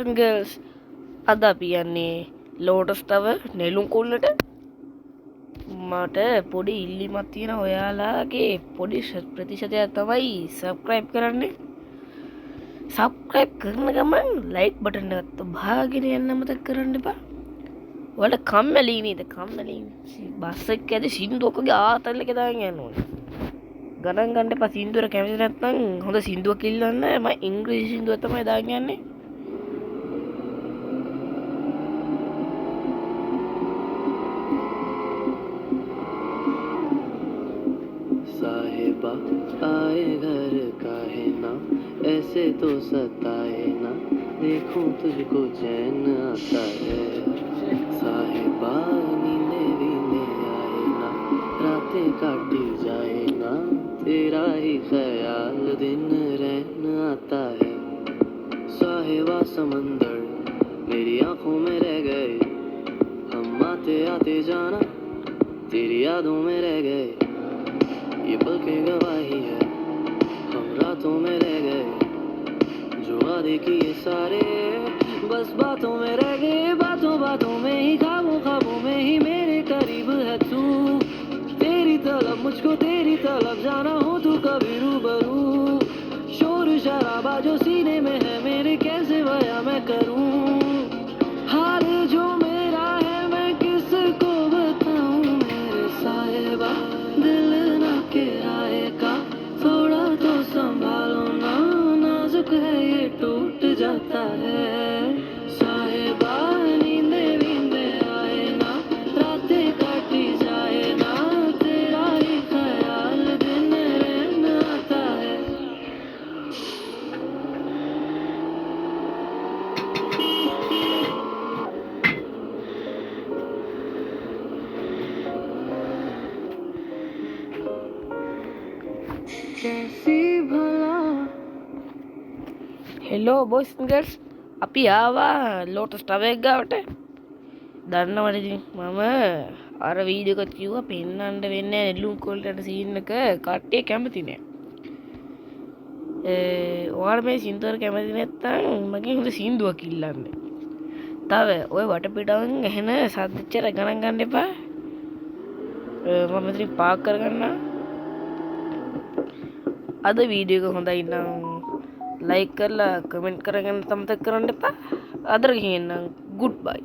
Girls අද අපි යන්නේ ලෝටස් ටවර් නෙළුම් කුල්ලට. මට පොඩි ඉල්ලීමක් තියෙන ඔයාලාගේ පොඩි ප්‍රතිශතයක් තමයි සබ්ස්ක්‍රයිබ් කරන්න. සබ්ස්ක්‍රයිබ් කරන ගමන් ලයික් බටන් එකත් බාගෙන යන්න මතක කරන්න එපා. ඔයාලට කම්මැලි නේද? කම්මැලි බස් එක ඇද සින්දුවකගේ ආතල් එක දාගෙන යන්න ඕනේ. ගණන් ගන්න එපා. සින්දුවර කැමති නැත්නම් හොඳ සින්දුවක් ඉල්ලන්න. මම ඉංග්‍රීසි සින්දුව තමයි දාගෙන යන්නේ. साहिबा आए घर का है ना, ऐसे तो सताए ना, देखूं तुझको चैन आता है। साहिबा नींदे वीने आए ना, रातें काटी जाए ना, तेरा ही ख्याल दिन रहन आता है। साहिबा समंदर मेरी आंखों में रह गए, हम आते आते जाना तेरी यादों में रह गए। ये पल की गवाही है, हम रातों में रह गए, जो वादे किए सारे बस बातों में रह गए। बातों बातों में ही, ख्वाबों ख्वाबों में ही मेरे करीब है तू। तेरी तलब मुझको तेरी तलब जाना हो तू कभी रूबरू। शोर शराबा जो सीने में है मेरे कैसे बयां मैं करूं। हाल जो मेरा है मैं किसको बताऊं। मेरे साहिबा दिल ना किराए का, थोड़ा तो संभालो ना, नाजुक है ये टूट जाता है। साहिबा नींदे वींदे आए ना, रातें काटी जाए ना, तेरा ही ख्याल दिन रहन आता है। कैसी भला හෙලෝ බොයිස් ඇන්ඩ් ගර්ල්ස්, අපි ආවා ලෝටස් ටවර් එක ගාවට. දන්නවද ඉතින් මම අර වීඩියෝ එකත් කිව්වා පෙන්නන්න වෙන්නේ නෙළුම් කොල්ලට සීන් එක කට්ටිය කැමති නෑ. ඔයාලා මේ සින්දුවර කැමති නැත්නම් මගෙන් හොඳ සින්දුවක් ඉල්ලන්න. තව ඔය වටපිටාවෙන් ඇහෙන සද්දච්චර ගණන් ගන්න එපා. මම මෙතනින් පාක් කරගන්නම්. අද වීඩියෝ එක හොඳයි නම් ලයික් කරලා කමෙන්ට් කරගන්න අමතක කරන්න එපා. අදට ගිහින් නම් ගුඩ් බයි.